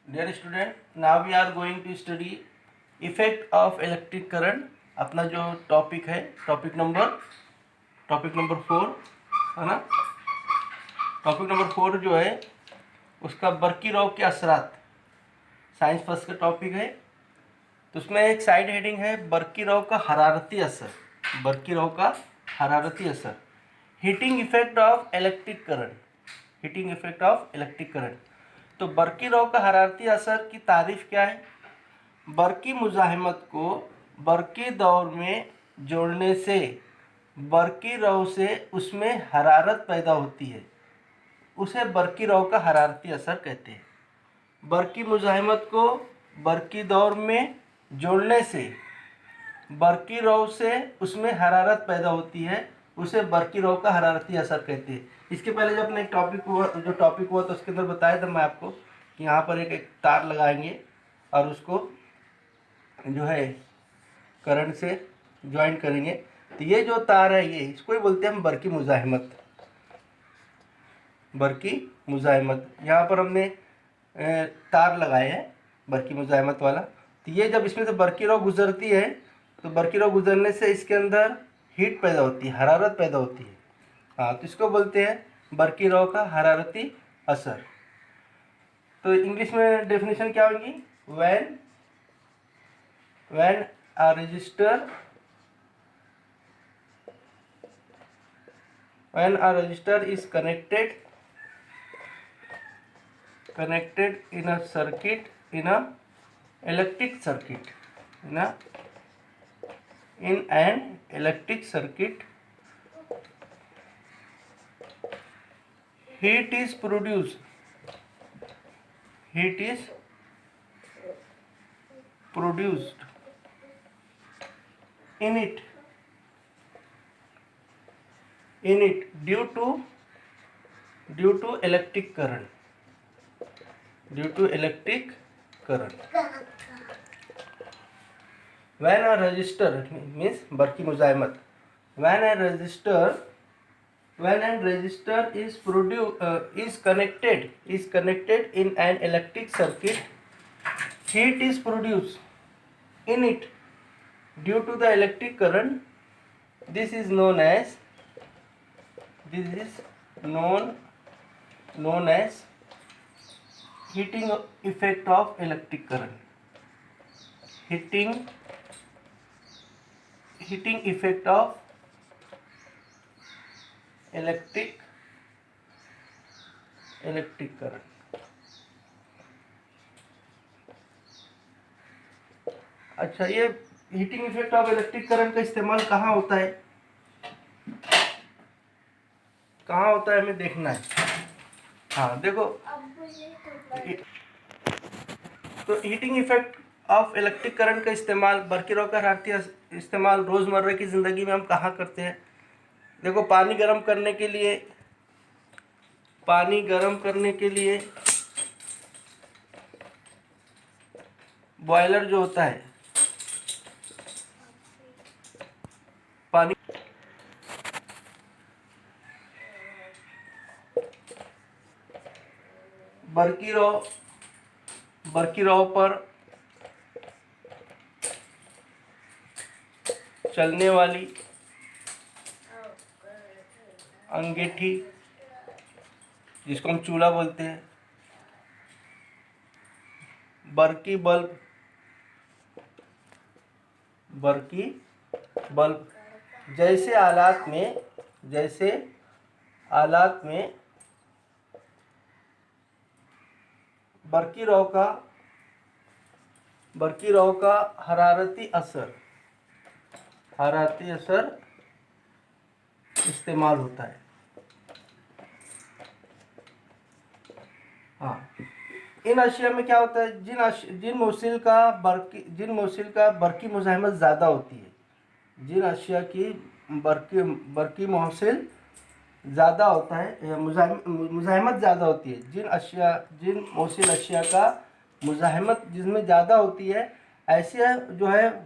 Dear student, now we are going to study effect of electric current. अपना जो topic है topic number 4 है ना। टॉपिक नंबर 4 जो है उसका बर्की रॉ के असरात, साइंस फर्स्ट का टॉपिक है। तो उसमें एक साइड हेडिंग है बर्की रॉ का हरारती असर, बर्की रॉ का हरारती असर, heating effect of electric current, heating effect of electric current. तो बर्की रॉ का हरारती असर की तारीफ क्या है? बर्की मुज़ाहिमत को बर्की दौर में जोड़ने से बर्की रॉ से उसमें हरारत पैदा होती है, उसे बर्की रॉ का हरारती असर कहते हैं। बर्की मुज़ाहिमत को बर्की दौर में जोड़ने से बर्की रॉ से उसमें हरारत पैदा होती है, उसे बर्की रॉ का हरारती असर कहते हैं। इसके पहले जब अपना एक टॉपिक हुआ तो उसके अंदर बताया था मैं आपको कि यहाँ पर एक तार लगाएंगे और उसको जो है करंट से ज्वाइन करेंगे। तो ये जो तार है ये इसको ही बोलते हैं हम बर्की मुज़ाहिमत, बर्की मुज़ाहिमत। यहाँ पर हमने तार लगाए हैं बर्की मुज़ाहिमत वाला। तो ये जब इसमें से बर्की रॉ गुजरती है तो बर्की रॉ गुजरने से इसके अंदर हीट पैदा होती है, हरारत पैदा होती है। हाँ, तो इसको बोलते हैं बर्की रॉ का हरारती असर। तो इंग्लिश में डेफिनेशन क्या होगी? When a resistor is connected in a circuit, in a electric circuit, in an electric circuit, heat is produced in it due to electric current, when a resistor means बर्की मुज़ाहिमत, when a resistor is connected in an electric circuit, heat is produced in it due to the electric current. This is known as heating effect of electric current. Heating effect of electric current. अच्छा, ये heating effect of electric current का इस्तेमाल कहाँ होता है, हमें देखना है। हाँ देखो, तो heating effect of electric current का इस्तेमाल, बर्की रॉ का हरारती इस्तेमाल रोज़मर्रा की ज़िंदगी में हम कहाँ करते हैं? देखो, पानी गर्म करने के लिए बॉयलर जो होता है, पानी बर्की रॉ पर चलने वाली अंगीठी, जिसको हम चूल्हा बोलते हैं, बर्की बल्ब जैसे आलात में बर्की रॉ का हरारती असर इस्तेमाल होता है। हाँ, इन अशिया में क्या होता है? जिन मौसिल का बर्की मुज़ाहिमत ज़्यादा होती है, जिन अशिया की बर्की मौसिल ज़्यादा होता है, मुज़ाहिमत ज़्यादा होती है, जिन मौसिल अशिया का मुज़ाहिमत जिसमें ज़्यादा होती है, ऐसे जो है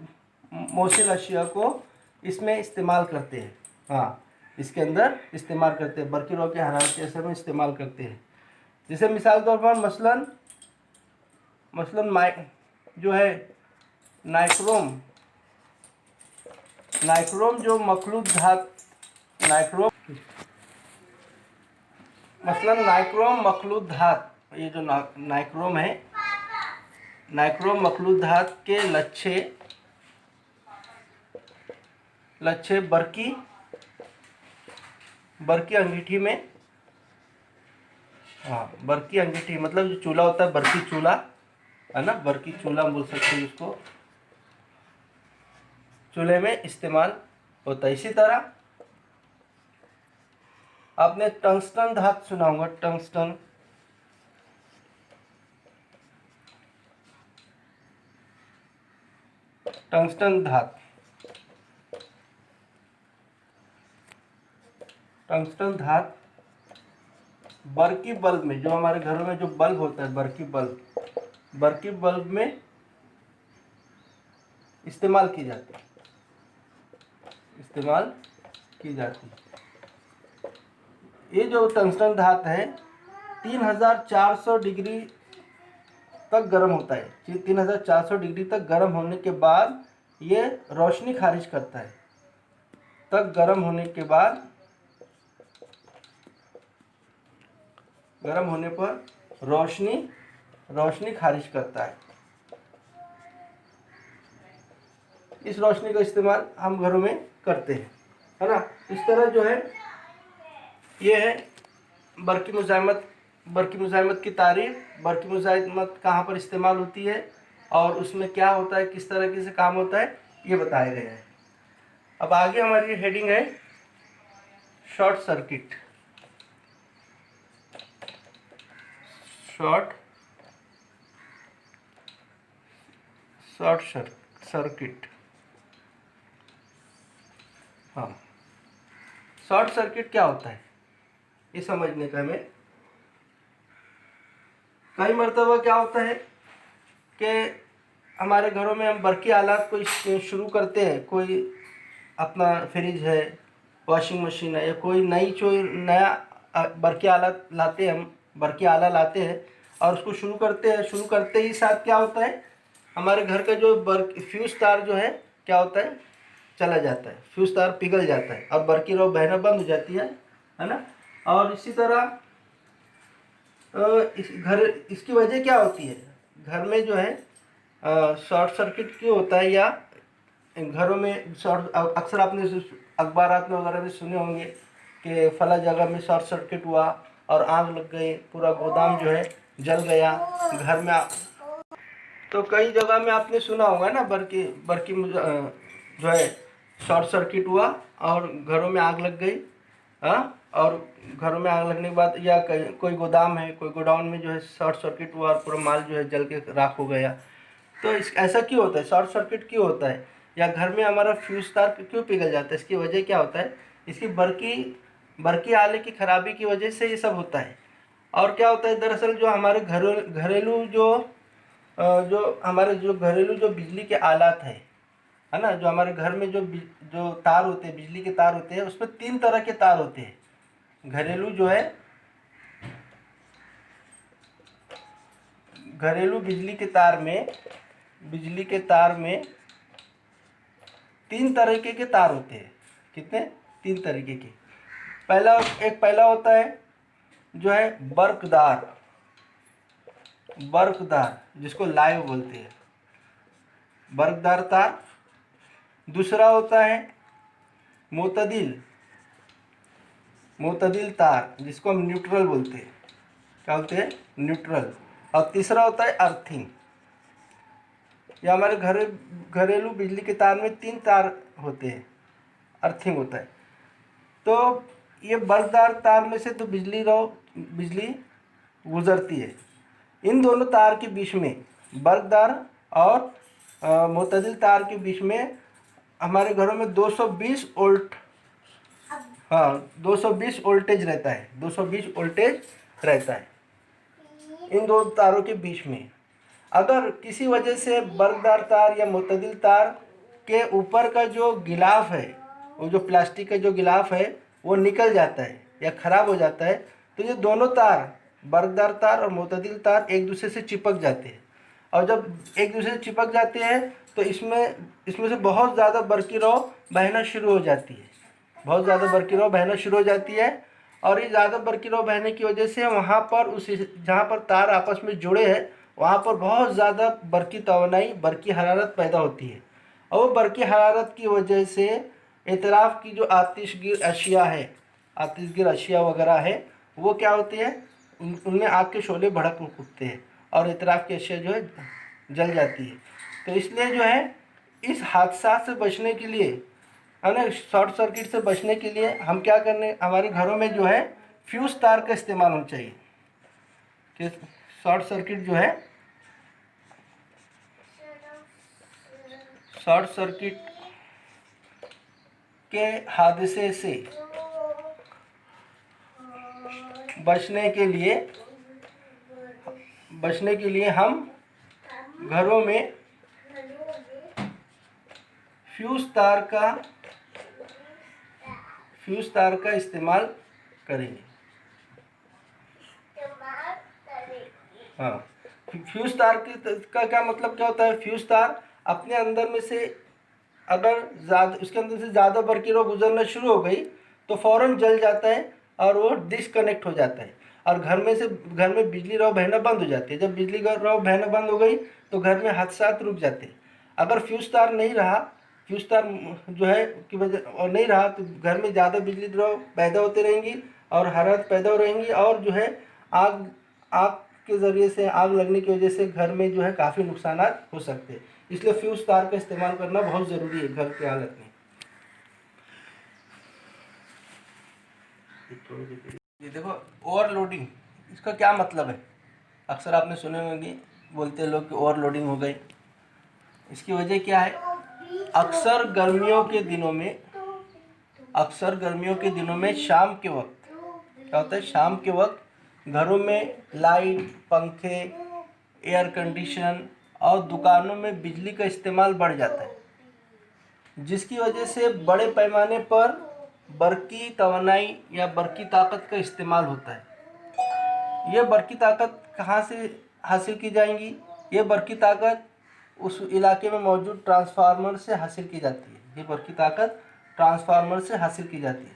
मौसिल अशिया को इसमें इस्तेमाल करते हैं। हाँ, इसके अंदर इस्तेमाल करते हैं, बर्की रॉ के हरारती असर में इस्तेमाल करते हैं। जैसे मिसाल तौर पर मसलन मसलन जो है नाइक्रोम, नाइक्रोम जो मखलूत धातु, नाइक्रोम मसलन नाइक्रोम मखलूत धातु, ये जो नाइक्रोम है, नाइक्रोम मखलूत धातु के लच्छे बरकी अंगीठी में, हाँ बरकी अंगीठी मतलब जो चूल्हा होता है बरकी चूल्हा है ना, बरकी चूल्हा बोल सकते हैं उसको, चूल्हे में इस्तेमाल होता है। इसी तरह आपने टंगस्टन धातु सुना होगा, टंगस्टन, टंगस्टन धातु, टंगस्टन धातु बरकी बल्ब में, जो हमारे घरों में जो बल्ब होता है बरकी बल्ब में इस्तेमाल की जाती है, ये जो टंगस्टन धातु है 3400 डिग्री तक गर्म होता है। 3400 डिग्री तक गर्म होने के बाद ये रोशनी खारिज करता है, तक गर्म होने के बाद, गर्म होने पर रोशनी खारिज करता है। इस रोशनी का इस्तेमाल हम घरों में करते हैं, है ना। इस तरह जो है ये है बरकी मुज़ाहिमत की तारीफ, बरकी मुज़ाहिमत कहाँ पर इस्तेमाल होती है और उसमें क्या होता है, किस तरीके से काम होता है, ये बताया गया है। अब आगे हमारी हेडिंग है शॉर्ट सर्किट। शॉर्ट सर्किट, हाँ शॉर्ट सर्किट क्या होता है ये समझने का हमें। कई मर्तबा क्या होता है कि हमारे घरों में हम बरकी आलात को शुरू करते हैं, कोई अपना फ्रिज है, वॉशिंग मशीन है, या कोई नया बरकी आलात लाते हैं, हम बरकी आला लाते हैं और उसको शुरू करते ही साथ क्या होता है, हमारे घर का जो फ्यूज तार जो है क्या होता है, चला जाता है, फ्यूज तार पिघल जाता है और बरकी रो बहना बंद हो जाती है ना। और इसी तरह इसकी वजह क्या होती है, घर में जो है शॉर्ट सर्किट क्यों होता है, या घरों में अक्सर आपने अखबारात में वगैरह भी सुने होंगे कि फला जगह में शॉर्ट सर्किट हुआ और आग लग गई, पूरा गोदाम जो है जल गया घर में। तो कई जगह में आपने सुना होगा ना बरकी जो है शॉर्ट सर्किट हुआ और घरों में आग लग गई, हाँ। और घरों में आग लगने के बाद, या कोई गोदाम है, कोई गोडाउन में जो है शॉर्ट सर्किट हुआ और पूरा माल जो है जल के राख हो गया। तो ऐसा क्यों होता है, शॉर्ट सर्किट क्यों होता है, या घर में हमारा फ्यूज तार क्यों पिघल जाता है, इसकी वजह क्या होता है, इसकी बरकी आले की खराबी की वजह से ये सब होता है। और क्या होता है दरअसल, जो हमारे घरेलू जो बिजली के आलात है ना, जो हमारे घर में जो तार होते हैं, बिजली के तार होते हैं, उसमें 3 तरह के तार होते हैं। घरेलू बिजली के तार में 3 तरीके के तार होते हैं। कितने? 3 तरीके के। पहला होता है जो है बर्कदार, जिसको लाइव बोलते हैं, बर्कदार तार। दूसरा होता है मोतदिल तार, जिसको हम न्यूट्रल बोलते हैं। क्या बोलते हैं? न्यूट्रल। और तीसरा होता है अर्थिंग। या हमारे घरेलू बिजली के तार में 3 तार होते हैं, अर्थिंग होता है। तो ये बर्कदार तार में से तो बिजली गुजरती है। इन दोनों तार के बीच में, बर्कदार और मोतदिल तार के बीच में हमारे घरों में 220 वोल्ट, हाँ 220 वोल्टेज रहता है, 220 वोल्टेज रहता है इन दो तारों के बीच में। अगर किसी वजह से बर्कदार तार या मुतदिल तार के ऊपर का जो गिलाफ है, वो जो प्लास्टिक का जो गिलाफ है, वो निकल जाता है या ख़राब हो जाता है, तो ये दोनों तार, बर्कदार तार और मुतदिल तार, एक दूसरे से चिपक जाते हैं। और जब एक दूसरे से चिपक जाते हैं तो इसमें से बहुत ज़्यादा बरकी रौ बहना शुरू हो जाती है, बहुत ज़्यादा बरकी रौ बहना शुरू हो जाती है। और ये ज़्यादा बरकी रौ बहने की वजह से वहाँ पर जहाँ पर तार आपस में जुड़े हैं वहाँ पर बहुत ज़्यादा बरकी तवानाई, बरकी हरारत पैदा होती है। और वो बरकी हरारत की वजह से एतराफ़ की जो आतिशगीर अशिया है, आतिशगीर अशिया वगैरह है, वो क्या होते हैं, उनमें आग के शोले भड़क उठते हैं और एतराफ़ की अशिया जो है जल जाती है। तो इसलिए जो है इस हादसा से बचने के लिए, है ना, शॉर्ट सर्किट से बचने के लिए हम क्या करने, हमारे घरों में जो है फ्यूज़ तार का इस्तेमाल होना चाहिए। कि शॉर्ट सर्किट जो है, शॉर्ट सर्किट के हादसे से बचने के लिए हम घरों में फ्यूज़ तार का इस्तेमाल करेंगे। हाँ, फ्यूज़ तार का क्या मतलब क्या होता है? फ्यूज़ तार अपने अंदर में से अगर उसके अंदर से ज़्यादा बरकी रौ गुजरना शुरू हो गई तो फ़ौरन जल जाता है और वो डिस्कनेक्ट हो जाता है और घर में बिजली रौ बहना बंद हो जाती है। जब बिजली रौ बहना बंद हो गई तो घर में हादसा रुक जाते हैं। अगर फ्यूज़ तार नहीं रहा, फ्यूज़ तार जो है की वजह और नहीं रहा तो घर में ज़्यादा बिजली रौ पैदा होती रहेंगी और हरारत पैदा हो रहेंगी और जो है आग के ज़रिए से, आग लगने की वजह से घर में जो है काफ़ी नुकसान हो सकते हैं। इसलिए फ्यूज़ तार का इस्तेमाल करना बहुत ज़रूरी है घर की हालत में। ये देखो ओवरलोडिंग, इसका क्या मतलब है? अक्सर आपने सुने होंगे, बोलते हैं लोग कि ओवरलोडिंग हो गई। इसकी वजह क्या है? अक्सर गर्मियों के दिनों में शाम के वक्त क्या होता है, शाम के वक्त घरों में लाइट, पंखे, एयर कंडीशन और दुकानों में बिजली का इस्तेमाल बढ़ जाता है, जिसकी वजह से बड़े पैमाने पर बरकी तवानाई या बरकी ताकत का इस्तेमाल होता है। यह बरकी ताकत कहाँ से हासिल की जाएंगी? ये बरकी ताकत उस इलाके में मौजूद ट्रांसफार्मर से हासिल की जाती है। ये बरकी ताकत ट्रांसफार्मर से हासिल की जाती है,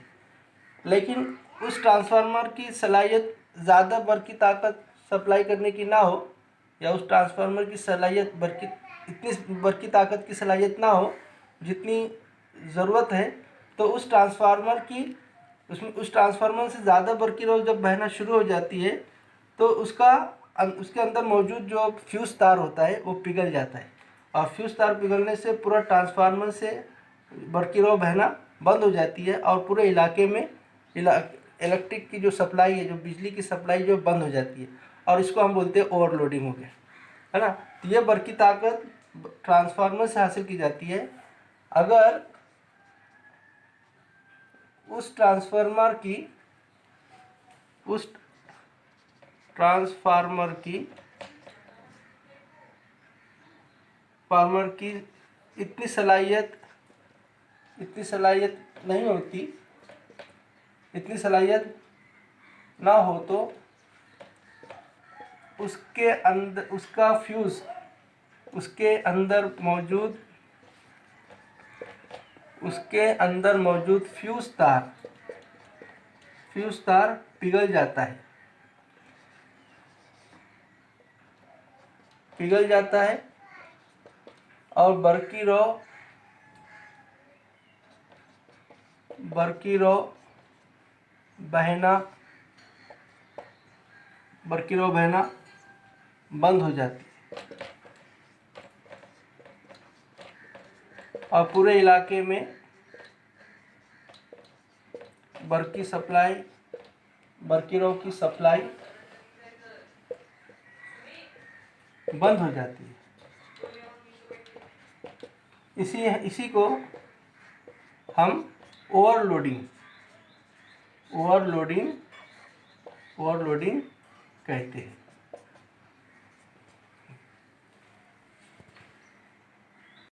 लेकिन उस ट्रांसफार्मर की सलाहियत ज़्यादा बरकी ताकत सप्लाई करने की ना हो, या उस ट्रांसफार्मर की सलाहियत इतनी बरकी ताकत की सलाहियत ना हो जितनी ज़रूरत है, तो उस ट्रांसफार्मर से ज़्यादा बरकी रौ जब बहना शुरू हो जाती है तो उसके अंदर मौजूद जो फ्यूज़ तार होता है वो पिघल जाता है और फ्यूज़ तार पिघलने से पूरा ट्रांसफार्मर से बरकी रौ बहना बंद हो जाती है और पूरे इलाके में इलेक्ट्रिक की जो सप्लाई है, जो बिजली की सप्लाई जो बंद हो जाती है, और इसको हम बोलते हैं ओवरलोडिंग हो गया, है ना। तो ये बरकी ताकत ट्रांसफार्मर से हासिल की जाती है। अगर उस ट्रांसफार्मर की इतनी सलाहियत नहीं होती, इतनी सलाहियत ना हो तो उसके अंदर मौजूद फ्यूज़ तार पिघल जाता है और बरकी रौ बहना बंद हो जाती है और पूरे इलाके में बरकी रौ की सप्लाई बंद हो जाती है। इसी को हम ओवरलोडिंग कहते हैं।